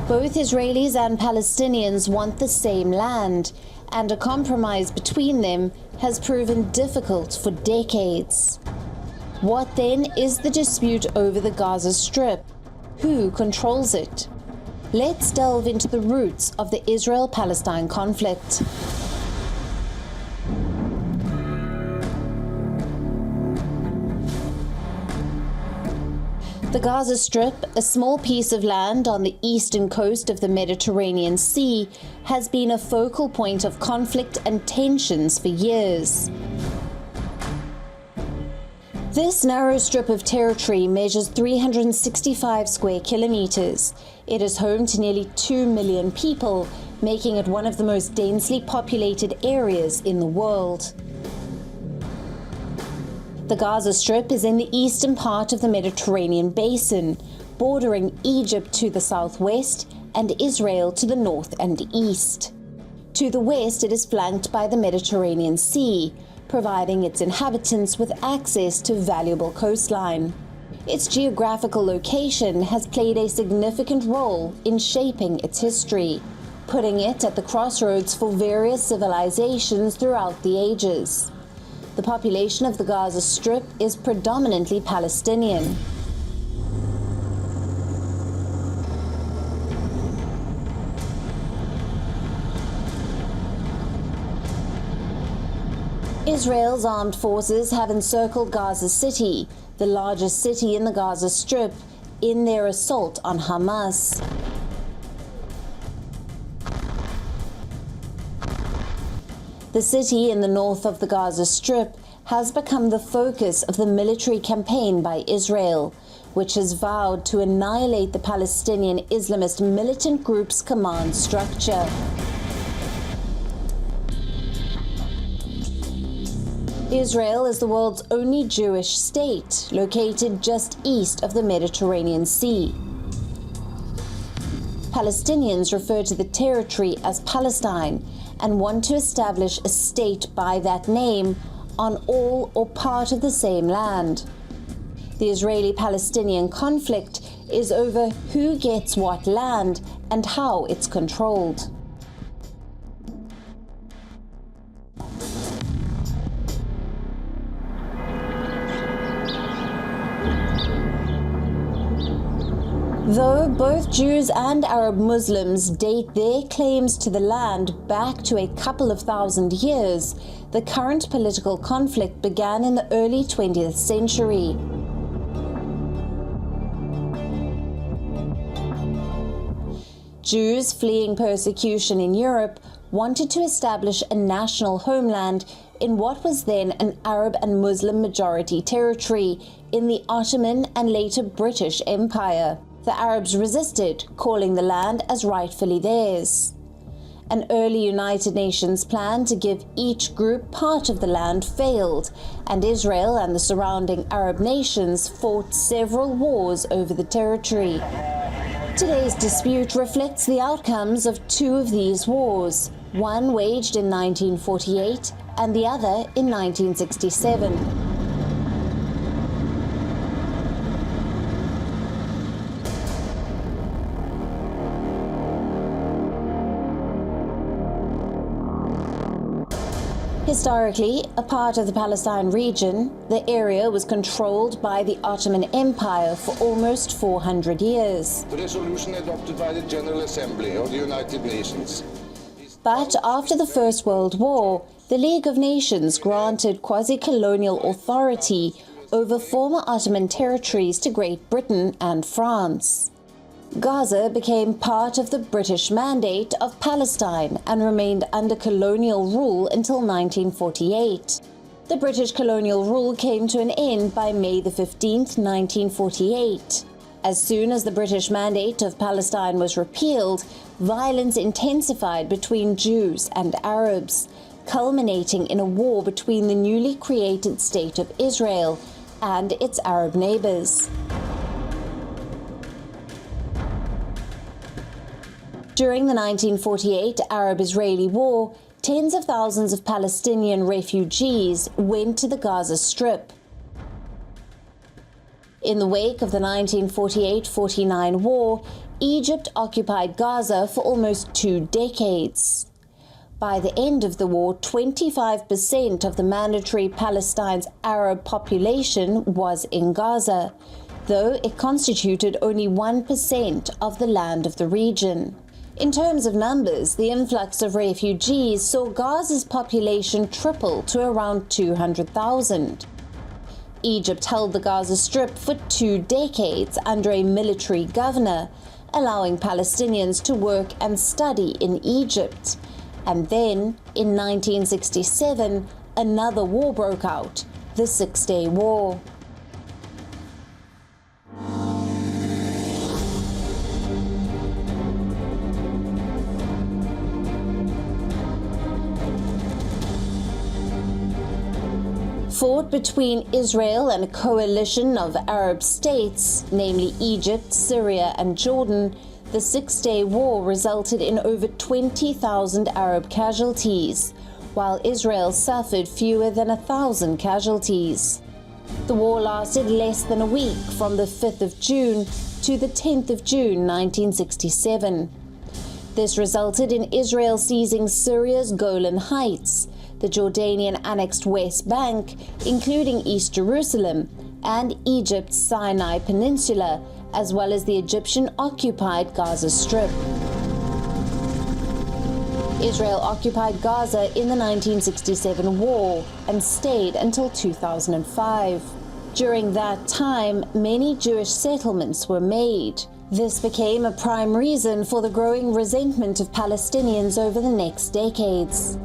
Both Israelis and Palestinians want the same land, and a compromise between them has proven difficult for decades. What then is the dispute over the Gaza Strip? Who controls it? Let's delve into the roots of the Israel-Palestine conflict. The Gaza Strip, a small piece of land on the eastern coast of the Mediterranean Sea, has been a focal point of conflict and tensions for years. This narrow strip of territory measures 365 square kilometers. It is home to nearly 2 million people, making it one of the most densely populated areas in the world. The Gaza Strip is in the eastern part of the Mediterranean basin, bordering Egypt to the southwest and Israel to the north and east. To the west, it is flanked by the Mediterranean Sea, providing its inhabitants with access to valuable coastline. Its geographical location has played a significant role in shaping its history, putting it at the crossroads for various civilizations throughout the ages. The population of the Gaza Strip is predominantly Palestinian. Israel's armed forces have encircled Gaza City, the largest city in the Gaza Strip, in their assault on Hamas. The city in the north of the Gaza Strip has become the focus of the military campaign by Israel, which has vowed to annihilate the Palestinian Islamist militant group's command structure. Israel is the world's only Jewish state, located just east of the Mediterranean Sea. Palestinians refer to the territory as Palestine and want to establish a state by that name on all or part of the same land. The Israeli-Palestinian conflict is over who gets what land and how it's controlled. Though both Jews and Arab Muslims date their claims to the land back to a couple of thousand years, the current political conflict began in the early 20th century. Jews fleeing persecution in Europe wanted to establish a national homeland in what was then an Arab and Muslim majority territory in the Ottoman and later British Empire. The Arabs resisted, calling the land as rightfully theirs. An early United Nations plan to give each group part of the land failed, and Israel and the surrounding Arab nations fought several wars over the territory. Today's dispute reflects the outcomes of two of these wars, one waged in 1948 and the other in 1967. Historically, a part of the Palestine region, the area was controlled by the Ottoman Empire for almost 400 years. The resolution adopted by the General Assembly of the United Nations. But after the First World War, the League of Nations granted quasi-colonial authority over former Ottoman territories to Great Britain and France. Gaza became part of the British Mandate of Palestine and remained under colonial rule until 1948. The British colonial rule came to an end by May 15, 1948. As soon as the British Mandate of Palestine was repealed, violence intensified between Jews and Arabs, culminating in a war between the newly created State of Israel and its Arab neighbors. During the 1948 Arab-Israeli War, tens of thousands of Palestinian refugees went to the Gaza Strip. In the wake of the 1948-49 war, Egypt occupied Gaza for almost 2 decades. By the end of the war, 25% of the mandatory Palestine's Arab population was in Gaza, though it constituted only 1% of the land of the region. In terms of numbers, the influx of refugees saw Gaza's population triple to around 200,000. Egypt held the Gaza Strip for 2 decades under a military governor, allowing Palestinians to work and study in Egypt. And then, in 1967, another war broke out, the Six-Day War. Fought between Israel and a coalition of Arab states, namely Egypt, Syria, and Jordan, the Six-Day War resulted in over 20,000 Arab casualties, while Israel suffered fewer than 1,000 casualties. The war lasted less than a week, from the 5th of June to the 10th of June 1967. This resulted in Israel seizing Syria's Golan Heights, the Jordanian-annexed West Bank, including East Jerusalem, and Egypt's Sinai Peninsula, as well as the Egyptian-occupied Gaza Strip. Israel occupied Gaza in the 1967 war and stayed until 2005. During that time, many Jewish settlements were made. This became a prime reason for the growing resentment of Palestinians over the next decades.